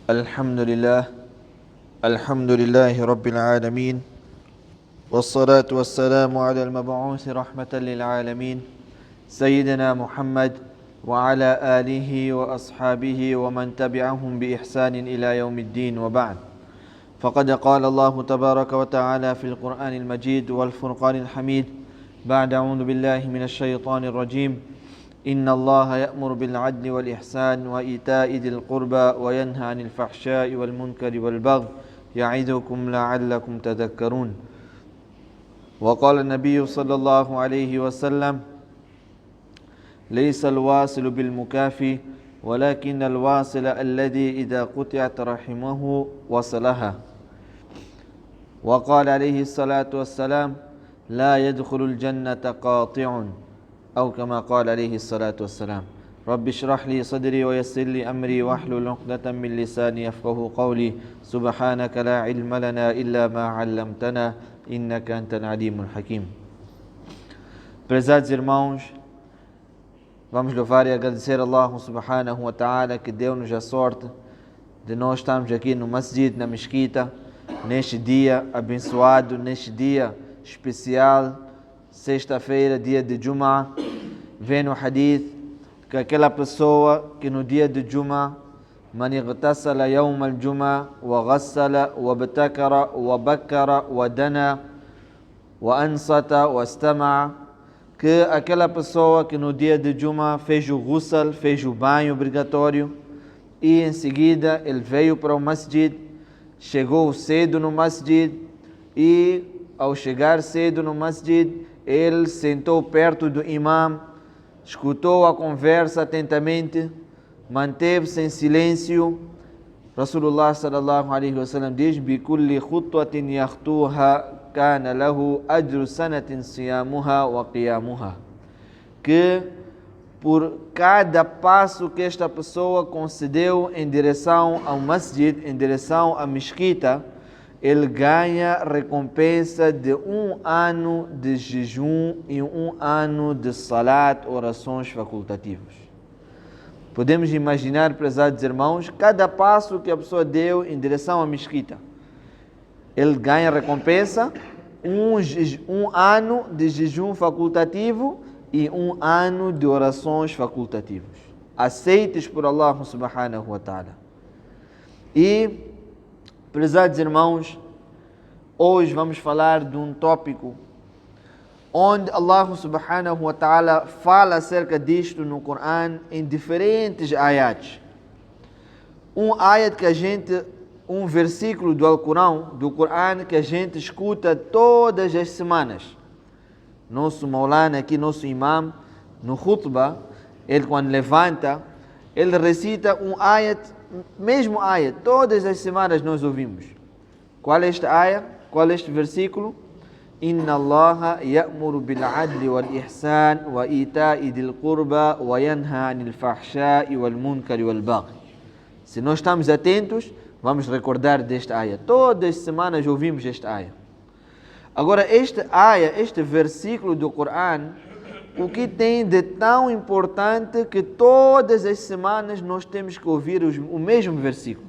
الحمد لله الحمد لله رب العالمين والصلاة والسلام على المبعوث رحمة للعالمين سيدنا محمد وعلى آله وأصحابه ومن تبعهم بإحسان إلى يوم الدين وبعد. فقد قال الله تبارك وتعالى في القرآن المجيد والفرقان الحميد بعد أعوذ بالله من الشيطان الرجيم: إن الله يأمر بالعدل والإحسان وإيتاء ذي القربى وينهى عن الفحشاء والمنكر والبغي يعظكم لعلكم تذكرون. وقال النبي صلى الله عليه وسلم: ليس الواصل بالمكافي ولكن الواصل الذي إذا قطعت رحمه وصلها. وقال عليه الصلاة والسلام: لا يدخل الجنة قاطع، أو كما قال عليه الصلاة والسلام: رب اشرح لي صدري ويسر لي أمري واحلل عقدة من لساني يفقه قولي سبحانك لا علم لنا إلا ما علمتنا إنك أنت العليم الحكيم. Prezados irmãos, vamos louvar e agradecer a Allah subhanahu wa ta'ala que deu-nos a sorte de nós estarmos aqui no Masjid, na Mesquita, neste dia abençoado, neste dia especial, sexta-feira, dia de Jum'ah. Vem no hadith que aquela pessoa que no dia de Jum'ah man igtasala yawm al-Jum'ah wa ghassala wa batakara wa bakkara wa dana wa ansata wa istama'a, que aquela pessoa que no dia de Jum'ah fez o ghusl, fez o banho obrigatório e em seguida ele veio para o Masjid, chegou cedo no Masjid e ao chegar cedo no Masjid ele sentou perto do imam, escutou a conversa atentamente, manteve-se em silêncio. Rasulullah sallallahu alaihi wasallam diz: "Bikulli khutwatin yakhtuha kana lahu ajru sanatin siyamuha wa qiyamuha", que por cada passo que esta pessoa concedeu em direção ao Masjid, em direção à Mesquita, ele ganha recompensa de 1 ano de jejum e 1 ano de salat, orações facultativas. Podemos imaginar, prezados irmãos, cada passo que a pessoa deu em direção à Mesquita, ele ganha recompensa, um ano de jejum facultativo e 1 ano de orações facultativas, aceites por Allah subhanahu wa ta'ala. E, prezados irmãos, hoje vamos falar de um tópico onde Allah subhanahu wa ta'ala fala acerca disto no Coran em diferentes ayats. Um versículo do Coran que a gente escuta todas as semanas. Nosso Maulana aqui, nosso imam, no khutbah, ele quando levanta, ele recita um ayat, mesmo ayat, todas as semanas nós ouvimos. Qual é esta ayat? Qual é este versículo? Inna Allaha ya'muru bil adli wal ihsan wa ita'i dhil qurba wa yanha 'anil fahsha'i wal munkari wal baghi. Se nós estamos atentos, vamos recordar desta ayat. Todas as semanas ouvimos esta ayat. Agora, este versículo do Coran, o que tem de tão importante que todas as semanas nós temos que ouvir o mesmo versículo?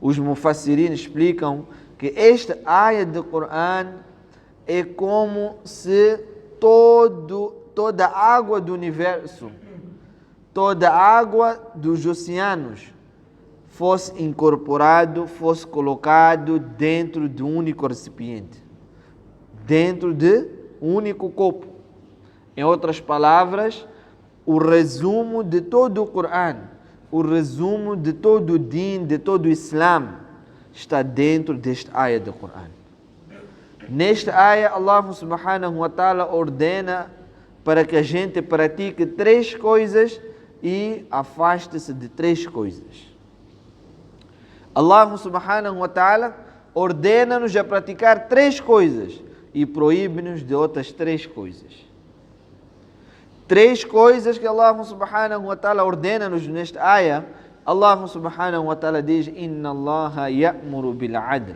Os mufassirin explicam que esta ayat do Coran é como se toda a água do universo, toda a água dos oceanos fosse incorporado, fosse colocado dentro de um único recipiente, dentro de um único copo. Em outras palavras, o resumo de todo o Coran, o resumo de todo o din, de todo o Islam, está dentro deste ayat do Coran. Neste ayat, Allah subhanahu wa ta'ala ordena para que a gente pratique 3 coisas e afaste-se de 3 coisas. Allah subhanahu wa ta'ala ordena-nos a praticar 3 coisas e proíbe-nos de outras 3 coisas. 3 coisas que Allah subhanahu wa ta'ala ordena-nos neste ayah. Allah subhanahu wa ta'ala diz: Inna Allaha ya'muru bil adl,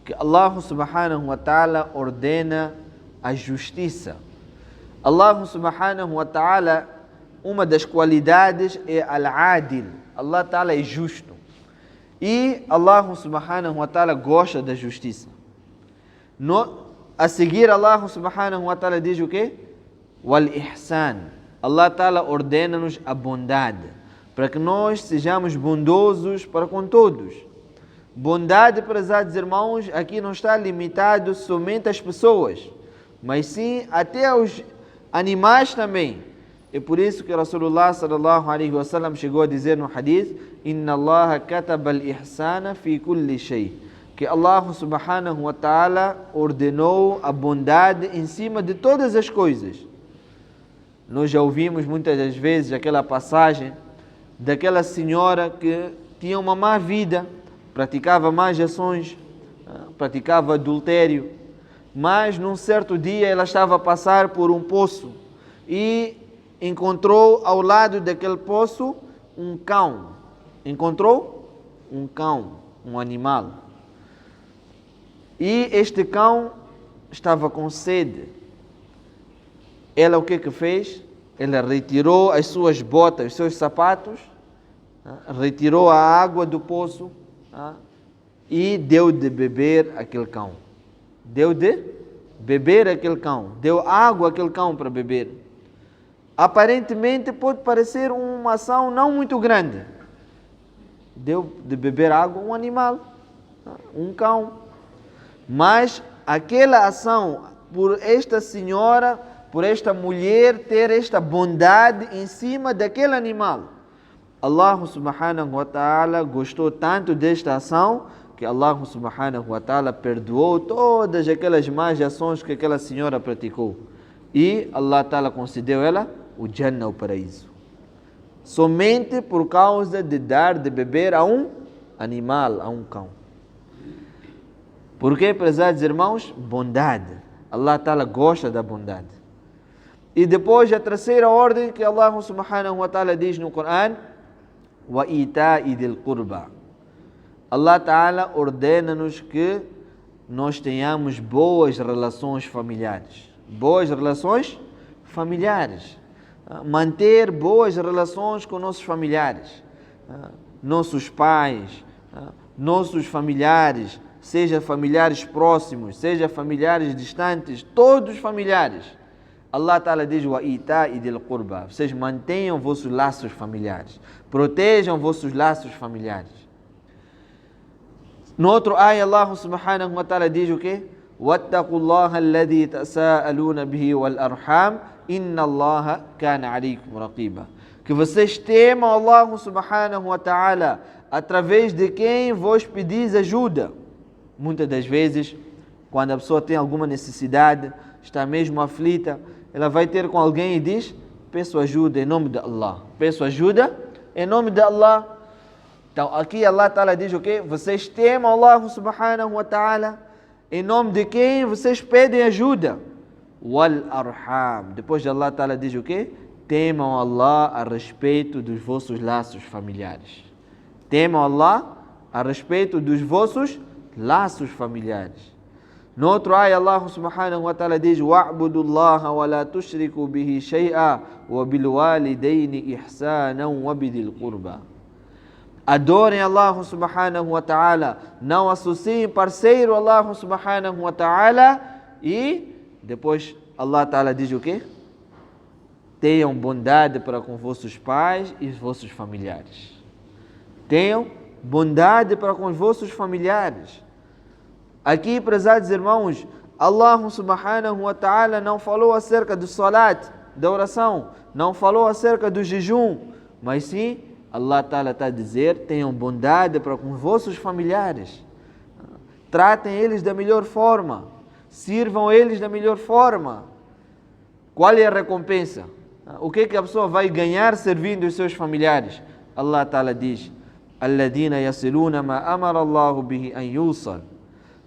que Allah subhanahu wa ta'ala ordena a justiça. Allah subhanahu wa ta'ala, uma das qualidades é al-adil. Allah ta'ala é justo. E Allah subhanahu wa ta'ala gosta da justiça. A seguir, Allah subhanahu wa ta'ala diz o quê? Wal ihsan. Allah ta'ala ordena-nos a bondade, para que nós sejamos bondosos para com todos. Bondade, prezados irmãos, aqui não está limitado somente às pessoas, mas sim até aos animais também. É por isso que Rasulullah sallallahu alaihi wasallam chegou a dizer no hadith: Inna Allah kataba al-ihsana fi kulli shay. Que Allah subhanahu wa ta'ala ordenou a bondade em cima de todas as coisas. Nós já ouvimos muitas das vezes aquela passagem daquela senhora que tinha uma má vida, praticava más ações, praticava adultério, mas num certo dia ela estava a passar por um poço e encontrou ao lado daquele poço um cão. Encontrou um cão, um animal. E este cão estava com sede. Ela o que fez? Ela retirou as suas botas, os seus sapatos, retirou a água do poço e deu de beber aquele cão. Deu de beber aquele cão. Deu água àquele cão para beber. Aparentemente pode parecer uma ação não muito grande. Deu de beber água a um animal, um cão. Mas aquela ação, por esta senhora, por esta mulher ter esta bondade em cima daquele animal, Allah subhanahu wa ta'ala gostou tanto desta ação que Allah subhanahu wa ta'ala perdoou todas aquelas más ações que aquela senhora praticou. E Allah ta'ala concedeu ela o Jannah, o paraíso. Somente por causa de dar de beber a um animal, a um cão. Por quê, prezados irmãos? Bondade. Allah ta'ala gosta da bondade. E depois a terceira ordem que Allah subhanahu wa ta'ala diz no Coran: Wa ita'i dil qurba. Allah ta'ala ordena-nos que nós tenhamos boas relações familiares. Boas relações familiares. Manter boas relações com nossos familiares. Nossos pais, nossos familiares, seja familiares próximos, seja familiares distantes, todos familiares. Allah Ta'ala diz: Wa ita'i dil qurba. Vocês mantenham vossos laços familiares. Protejam vossos laços familiares. No outro ayah, Allah subhanahu wa ta'ala diz o quê? Wattaqullaha alladhi tasa'aluna bihi wal arham, inna Allaha kana alaykum raqiba. Que vocês temam Allah subhanahu wa ta'ala, através de quem vos pedis ajuda. Muitas das vezes, quando a pessoa tem alguma necessidade, está mesmo aflita, ela vai ter com alguém e diz: peço ajuda em nome de Allah. Peço ajuda em nome de Allah. Então aqui Allah Ta'ala diz o quê? Vocês temam Allah subhanahu wa ta'ala, em nome de quem vocês pedem ajuda. Wal arham. Depois de Allah Ta'ala diz o quê? Temam Allah a respeito dos vossos laços familiares. Temam Allah a respeito dos vossos laços familiares. No outro ayah, Allah subhanahu wa ta'ala diz: Wa'budullaha wa la tushriku bihi shay'a wa bil walidayni ihsanan wa bidil qurba. Adorem Allah subhanahu wa ta'ala, não associem parceiro Allah subhanahu wa ta'ala. E depois Allah ta'ala diz o quê? Tenham bondade para com vossos pais e vossos familiares. Tenham bondade para com os vossos familiares. Aqui, prezados irmãos, Allah subhanahu wa ta'ala não falou acerca do salat, da oração, não falou acerca do jejum, mas sim, Allah ta'ala está a dizer: tenham bondade para com os vossos familiares. Tratem eles da melhor forma, sirvam eles da melhor forma. Qual é a recompensa? O que a pessoa vai ganhar servindo os seus familiares? Allah ta'ala diz: Alladina yasiluna ma amara Allahu bihi an yusal.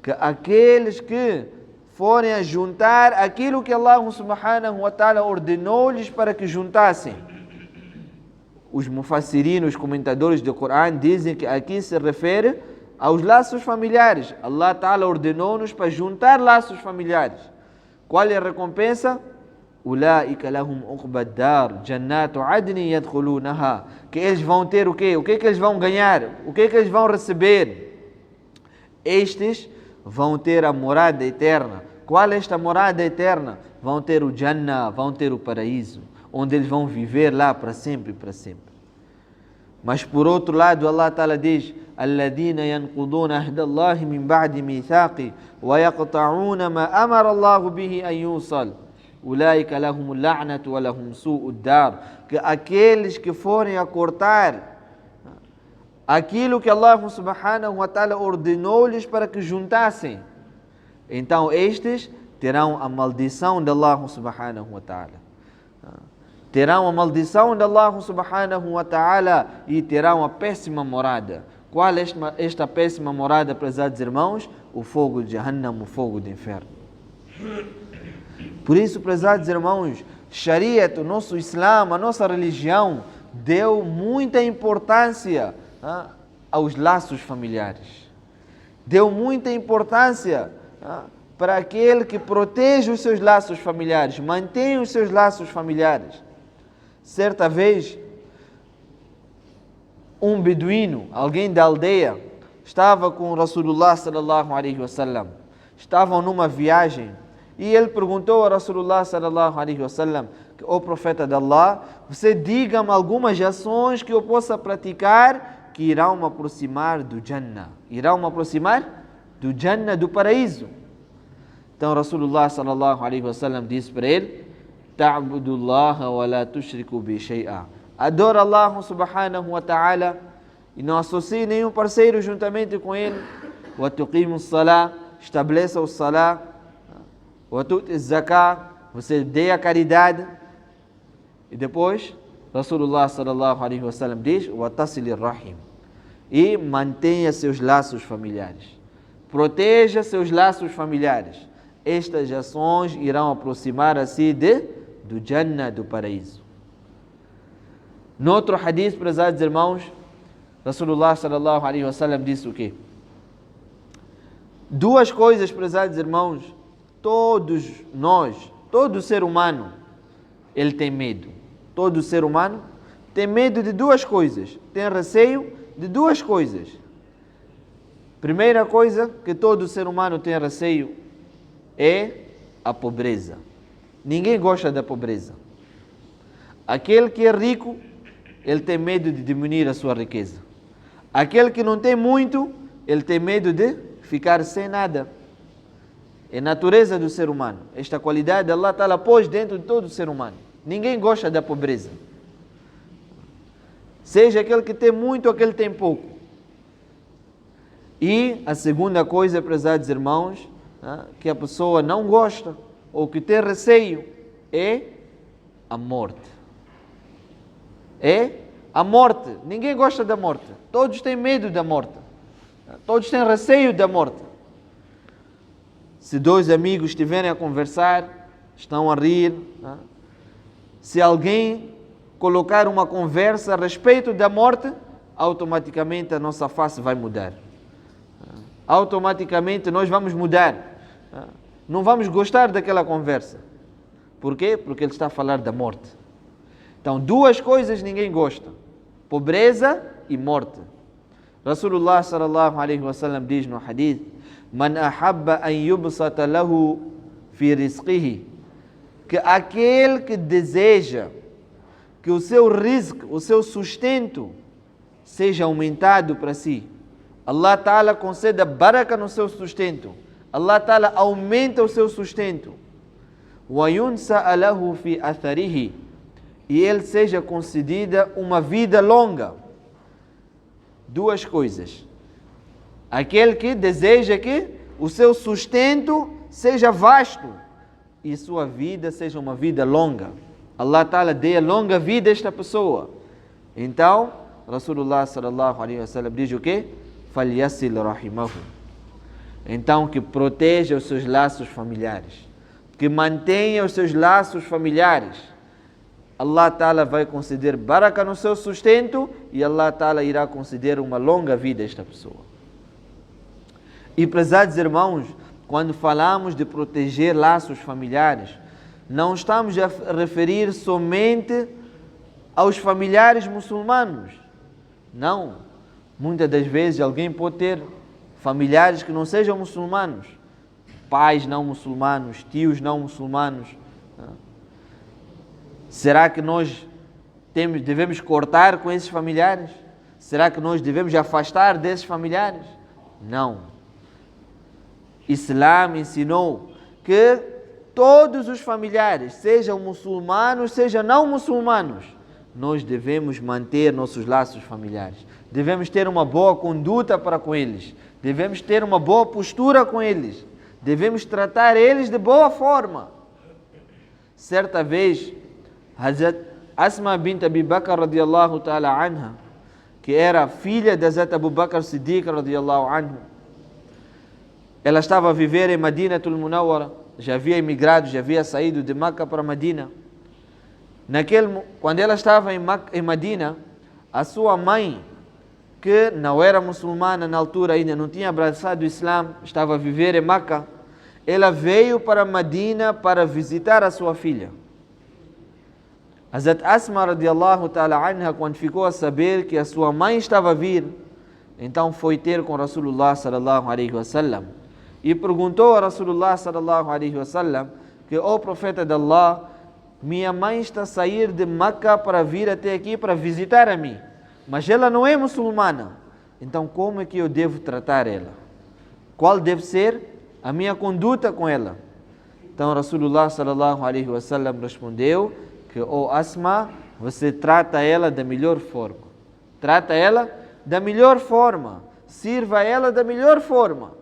Que aqueles que forem a juntar aquilo que Allah subhanahu wa ta'ala ordenou-lhes para que juntassem. Os mufassirin, os comentadores do Coran, dizem que aqui se refere aos laços familiares. Allah ta'ala ordenou-nos para juntar laços familiares. Qual é a recompensa? Ulaika lahum uqbad dar, jannatu adnin yadkhulunaha. Que eles vão ter o quê? O que é que eles vão ganhar? O que é que eles vão receber? Estes vão ter a morada eterna. Qual é esta morada eterna? Vão ter o Jannah, vão ter o paraíso, onde eles vão viver lá para sempre e para sempre. Mas por outro lado, Allah Ta'ala diz: الذين ينقضون عهد الله من بعد ميثاقه ويقطعون ما أمر الله به أن يوصل أولئك لهم اللعنة ولهم سوء الدار. Que aqueles que forem a cortar aquilo que Allah Subhanahu wa Ta'ala ordenou-lhes para que juntassem, então estes terão a maldição de Allah Subhanahu wa Ta'ala. Terão a maldição de Allah Subhanahu wa Ta'ala e terão a péssima morada. Qual é esta péssima morada, prezados irmãos? O fogo de Jahannam, o fogo do inferno. Por isso, prezados irmãos, Shariat, o nosso Islã, a nossa religião, deu muita importância aos laços familiares. Deu muita importância para aquele que protege os seus laços familiares, mantém os seus laços familiares. Certa vez, um beduíno, alguém da aldeia, estava com Rasulullah sallallahu alaihi wasallam. Estavam numa viagem e ele perguntou a Rasulullah sallallahu alaihi wasallam: ó profeta de Allah, você diga-me algumas ações que eu possa praticar que irão me aproximar do Jannah. Irão me aproximar do Jannah, do paraíso. Então Rasulullah sallallahu alaihi wasallam disse para ele: Ta'budullaha wa la tushriku bi shay'a. Adora Allah Subhanahu wa Ta'ala e não associe nenhum parceiro juntamente com ele. Wa tuqimu salah, estabeleça o salah. Wa tu'ti zakah, você dê a caridade. E depois Rasulullah sallallahu alaihi wasallam diz: wa tasilir rahim, e mantenha seus laços familiares. Proteja seus laços familiares. Estas ações irão aproximar a si do Jannah, do paraíso. No outro hadith, prezados irmãos, Rasulullah sallallahu alaihi wasallam disse o quê? Duas coisas, prezados irmãos, todos nós, todo ser humano, ele tem medo. Todo ser humano tem medo de duas coisas, tem receio de duas coisas. Primeira coisa que todo ser humano tem receio é a pobreza. Ninguém gosta da pobreza. Aquele que é rico, ele tem medo de diminuir a sua riqueza. Aquele que não tem muito, ele tem medo de ficar sem nada. É a natureza do ser humano. Esta qualidade Allah Ta'ala pôs dentro de todo ser humano. Ninguém gosta da pobreza. Seja aquele que tem muito ou aquele que tem pouco. E a segunda coisa, prezados irmãos, que a pessoa não gosta ou que tem receio é a morte. É a morte. Ninguém gosta da morte. Todos têm medo da morte. Todos têm receio da morte. Se dois amigos estiverem a conversar, estão a rir, se alguém colocar uma conversa a respeito da morte, automaticamente a nossa face vai mudar. Automaticamente nós vamos mudar. Não vamos gostar daquela conversa. Por quê? Porque ele está a falar da morte. Então, duas coisas ninguém gosta: pobreza e morte. Rasulullah sallallahu alaihi wasallam diz no hadith: Man ahabba an yubsata lahu fi rizqihi, que aquele que deseja que o seu rizq, o seu sustento, seja aumentado para si, Allah Ta'ala conceda baraka no seu sustento, Allah Ta'ala aumenta o seu sustento. Wa yunsa'a lahu fi atharihi, e ele seja concedida uma vida longa. Duas coisas: aquele que deseja que o seu sustento seja vasto e sua vida seja uma vida longa. Allah Ta'ala dê a longa vida a esta pessoa. Então, Rasulullah sallallahu alaihi wasallam diz o quê? Falyasil rahimahu. Então, que proteja os seus laços familiares, que mantenha os seus laços familiares. Allah Ta'ala vai conceder baraka no seu sustento e Allah Ta'ala irá conceder uma longa vida a esta pessoa. E, prezados irmãos, quando falamos de proteger laços familiares, não estamos a referir somente aos familiares muçulmanos. Não. Muitas das vezes alguém pode ter familiares que não sejam muçulmanos, pais não muçulmanos, tios não muçulmanos. Será que nós devemos cortar com esses familiares? Será que nós devemos afastar desses familiares? Não. Islã ensinou que todos os familiares, sejam muçulmanos, sejam não muçulmanos, nós devemos manter nossos laços familiares. Devemos ter uma boa conduta para com eles. Devemos ter uma boa postura com eles. Devemos tratar eles de boa forma. Certa vez, Hazrat Asma bint Abi Bakr radiyallahu ta'ala anha, que era filha de Hazrat Abu Bakr Siddiq radiyallahu anhu, ela estava a viver em Madinatul Munawwara, já havia emigrado, já havia saído de Meca para Madina. Quando ela estava em Madina, a sua mãe, que não era muçulmana na altura ainda, não tinha abraçado o Islã, estava a viver em Meca, ela veio para Madina para visitar a sua filha. Hazrat Asma radiyallahu ta'ala anha, quando ficou a saber que a sua mãe estava a vir, então foi ter com Rasulullah sallallahu alaihi wasallam e perguntou a Rasulullah sallallahu alaihi wasallam que, ó profeta de Allah, minha mãe está a sair de Meca para vir até aqui para visitar a mim, mas ela não é muçulmana, então como é que eu devo tratar ela? Qual deve ser a minha conduta com ela? Então Rasulullah sallallahu alaihi wasallam respondeu que, ó Asma, você trata ela da melhor forma. Trata ela da melhor forma. Sirva ela da melhor forma.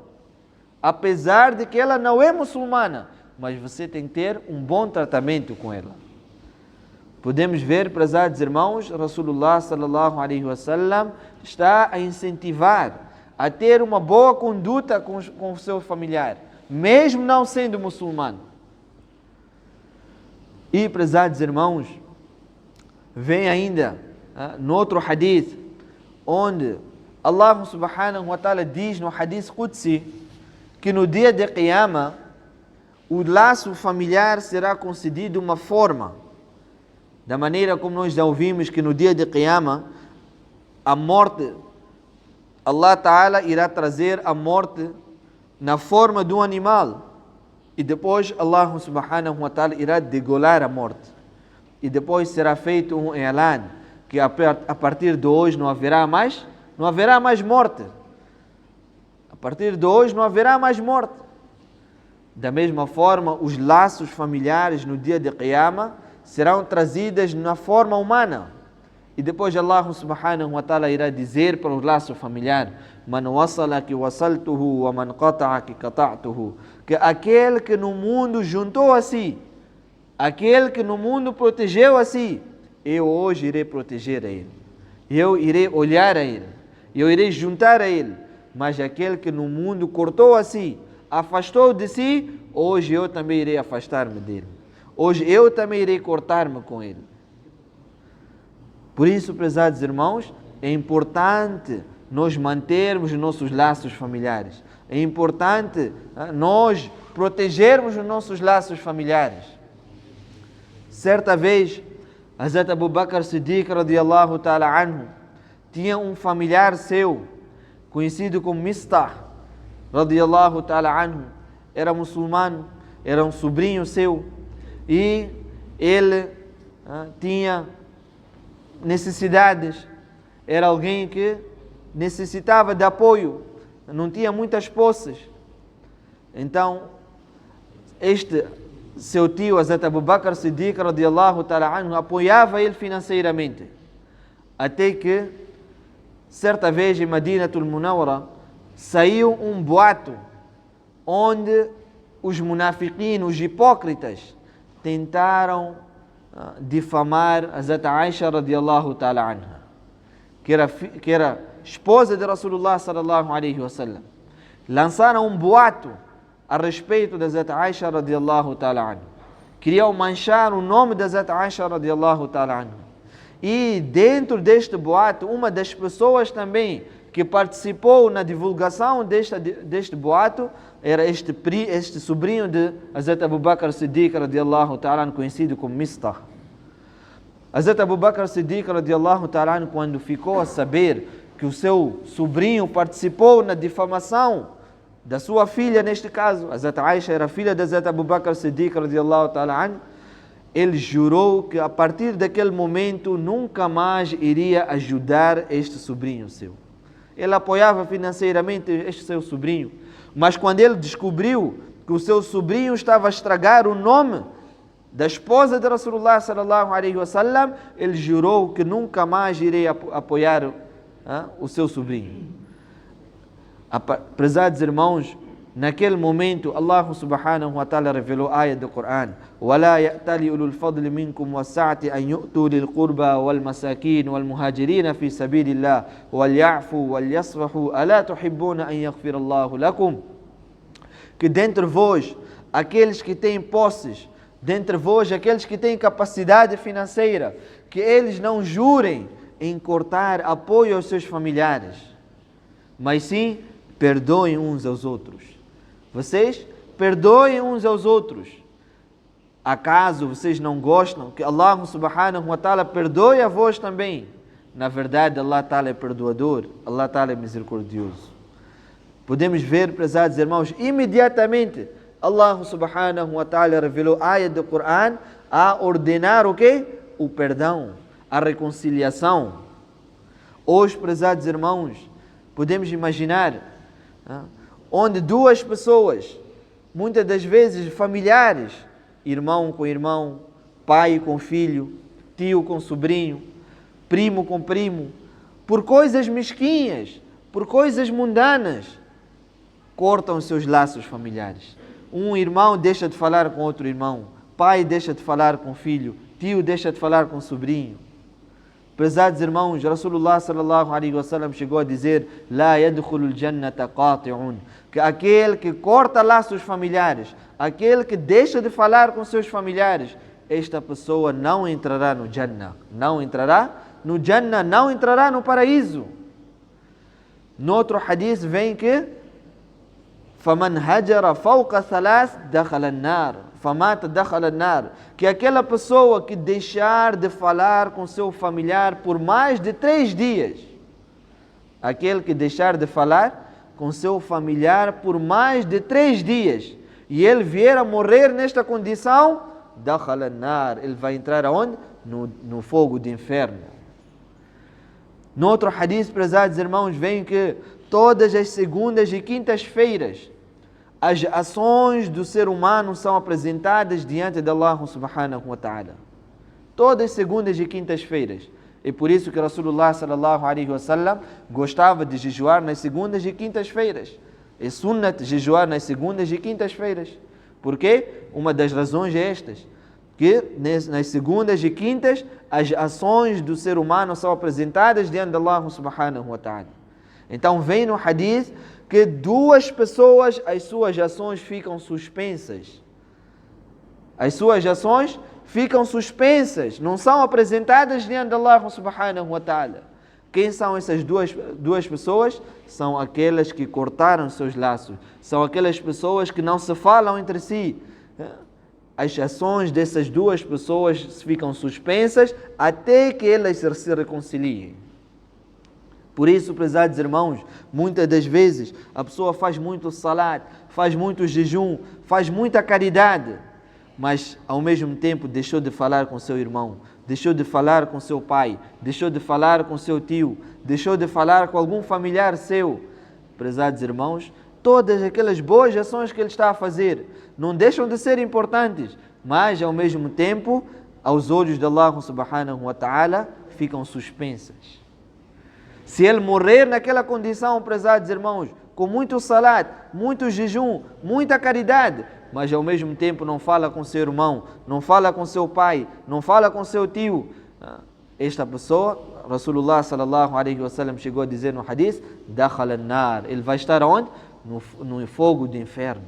Apesar de que ela não é muçulmana, mas você tem que ter um bom tratamento com ela. Podemos ver, prezados irmãos, Rasulullah sallallahu alaihi wasallam está a incentivar a ter uma boa conduta com o seu familiar, mesmo não sendo muçulmano. E, prezados irmãos, vem ainda no outro hadith, onde Allah subhanahu wa ta'ala diz no hadith Qudsi, que no dia de Qiyamah, o laço familiar será concedido uma forma, da maneira como nós já ouvimos que no dia de Qiyamah, a morte, Allah Ta'ala irá trazer a morte na forma de um animal. E depois Allah subhanahu wa ta'ala irá degolar a morte. E depois será feito um elan, que a partir de hoje não haverá mais morte. A partir de hoje não haverá mais morte. Da mesma forma, os laços familiares no dia de Qiyamah serão trazidos na forma humana. E depois Allah subhanahu wa ta'ala irá dizer para o laço familiar: Man wasalaki wasaltuhu wa man qata'aki qata'tuhu. Que aquele que no mundo juntou a si, aquele que no mundo protegeu a si, eu hoje irei proteger a ele. Eu irei olhar a ele. Eu irei juntar a ele. Mas aquele que no mundo cortou a si, afastou de si, hoje eu também irei afastar-me dele. Hoje eu também irei cortar-me com ele. Por isso, prezados irmãos, é importante nós mantermos os nossos laços familiares. É importante nós protegermos os nossos laços familiares. Certa vez, Hazrat Abu Bakr Siddiq radiyallahu ta'ala anhu tinha um familiar seu, conhecido como Mistah radiyallahu ta'ala anhu. Era muçulmano, era um sobrinho seu, e ele tinha necessidades, era alguém que necessitava de apoio, não tinha muitas posses. Então, este seu tio, Hazrat Abu Bakr Siddiq radiyallahu ta'ala anhu, apoiava ele financeiramente. Até que, certa vez em Madinatul Munawwara, saiu um boato onde os munafiquin, os hipócritas, tentaram difamar Hazrat Aisha radiyallahu ta'ala anha, que era esposa de Rasulullah sallallahu alaihi wasallam. Lançaram um boato a respeito de Hazrat Aisha radiyallahu ta'ala anha. Queriam manchar o nome de Hazrat Aisha radiyallahu ta'ala anha. E dentro deste boato, uma das pessoas também que participou na divulgação deste boato era este sobrinho de Hazrat Abu Bakr Siddiq radiallahu ta'ala, conhecido como Mistah. Hazrat Abu Bakr Siddiq radiallahu ta'ala, quando ficou a saber que o seu sobrinho participou na difamação da sua filha, neste caso, Hazrat Aisha era filha de Hazrat Abu Bakr Siddiq radiallahu ta'ala, ele jurou que a partir daquele momento nunca mais iria ajudar este sobrinho seu. Ele apoiava financeiramente este seu sobrinho, mas quando ele descobriu que o seu sobrinho estava a estragar o nome da esposa de Rasulullah sallallahu alaihi wasallam, ele jurou que nunca mais iria apoiar o seu sobrinho. Prezados irmãos, naquele momento Allah subhanahu wa ta'ala revelou a ayat do Coran: وَلَا يَأْتَلِ أُولُو الْفَضْلِ مِنْكُمْ وَالسَّعَةِ أَنْ يُؤْتُوا لِلْقُرْبَى وَالْمَسَاكِينِ وَالْمُهَاجِرِينَ فِي سَبِيلِ اللَّهِ وَلْيَعْفُوا وَلْيَصْفَحُوا أَلَا تُحِبُّونَ أَنْ يَغْفِرَ اللَّهُ لَكُمْ. Que dentre vós, aqueles que têm posses, dentre vós, aqueles que têm capacidade financeira, que eles não jurem em cortar apoio aos seus familiares, mas sim perdoem uns aos outros. Vocês perdoem uns aos outros. Acaso vocês não gostam que Allah subhanahu wa ta'ala perdoe a vós também? Na verdade, Allah ta'ala é perdoador, Allah ta'ala é misericordioso. Podemos ver, prezados irmãos, imediatamente Allah subhanahu wa ta'ala revelou a ayat do Coran a ordenar o quê? O perdão, a reconciliação. Hoje, prezados irmãos, podemos imaginar onde duas pessoas, muitas das vezes familiares, irmão com irmão, pai com filho, tio com sobrinho, primo com primo, por coisas mesquinhas, por coisas mundanas, cortam os seus laços familiares. Um irmão deixa de falar com outro irmão, pai deixa de falar com filho, tio deixa de falar com sobrinho. Prezados irmãos, Rasulullah sallallahu alaihi wasallam chegou a dizer: "La yadkhulul jannata qati'un", que aquele que corta laços familiares, aquele que deixa de falar com seus familiares, esta pessoa não entrará no Jannah, não entrará no Jannah, não entrará no paraíso. No outro hadith vem que فَمَنْ هَجَرَ فَوْقَ ثَلَاثٍ دَخَلَ النَّارِ فَمَاتَ دَخَلَ النَّارِ, que aquela pessoa que deixar de falar com seu familiar por mais de 3 dias, aquele que deixar de falar com seu familiar por mais de 3 dias, e ele vier a morrer nesta condição, دَخَلَ النَّارِ, ele vai entrar aonde? No fogo do inferno. No outro hadith, prezados irmãos, vem que todas as segundas e quintas-feiras as ações do ser humano são apresentadas diante de Allah subhanahu wa ta'ala. Todas as segundas e quintas-feiras. E por isso que Rasulullah sallallahu alaihi wasallam gostava de jejuar nas segundas e quintas-feiras. É sunnat jejuar nas segundas e quintas-feiras. Por quê? Uma das razões é estas: que nas segundas e quintas as ações do ser humano são apresentadas diante de Allah subhanahu wa ta'ala. Então vem no hadith que 2 pessoas, as suas ações ficam suspensas. As suas ações ficam suspensas, não são apresentadas diante de Allah subhanahu wa ta'ala. Quem são essas duas pessoas? São aquelas que cortaram seus laços, são aquelas pessoas que não se falam entre si. As ações dessas 2 pessoas ficam suspensas até que elas se reconciliem. Por isso, prezados irmãos, muitas das vezes a pessoa faz muito salat, faz muito jejum, faz muita caridade, mas ao mesmo tempo deixou de falar com seu irmão, deixou de falar com seu pai, deixou de falar com seu tio, deixou de falar com algum familiar seu. Prezados irmãos, todas aquelas boas ações que ele está a fazer não deixam de ser importantes, mas ao mesmo tempo, aos olhos de Allah subhanahu wa ta'ala, ficam suspensas. Se ele morrer naquela condição, prezados irmãos, com muito salat, muito jejum, muita caridade, mas ao mesmo tempo não fala com seu irmão, não fala com seu pai, não fala com seu tio, esta pessoa, Rasulullah sallallahu alaihi wasallam chegou a dizer no hadith: "Dakhala an-nar", ele vai estar onde? No fogo do inferno.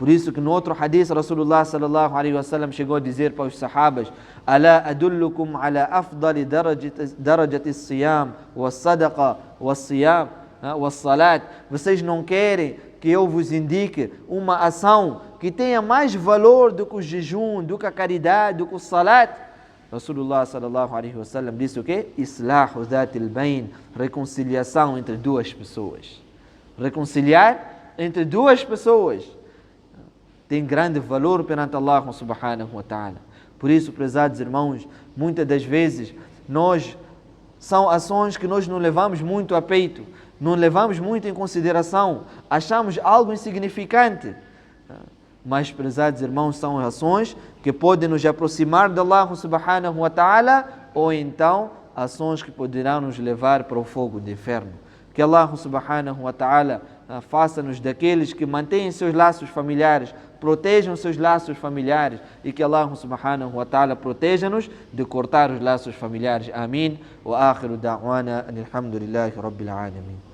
Por isso que no outro hadith, Rasulullah sallallahu alaihi wasallam chegou a dizer para os sahabas: Ala adullukum ala afdali darajati as-siyam was-sadaqa was-siyam was-salat. Vocês não querem que eu vos indique uma ação que tenha mais valor do que o jejum, do que a caridade, do que o salat? Rasulullah sallallahu alaihi wasallam disse o quê? Islahu dhatil bain, reconciliação entre duas pessoas. Reconciliar entre duas pessoas tem grande valor perante Allah subhanahu wa ta'ala. Por isso, prezados irmãos, muitas das vezes são ações que nós não levamos muito a peito, não levamos muito em consideração, achamos algo insignificante. Mas, prezados irmãos, são ações que podem nos aproximar de Allah subhanahu wa ta'ala, ou então ações que poderão nos levar para o fogo do inferno. Que Allah subhanahu wa ta'ala faça-nos daqueles que mantêm seus laços familiares, protejam seus laços familiares, e que Allah subhanahu wa ta'ala proteja-nos de cortar os laços familiares. Amém. Wa akhiru da'wana alhamdulillahi rabbil alamin.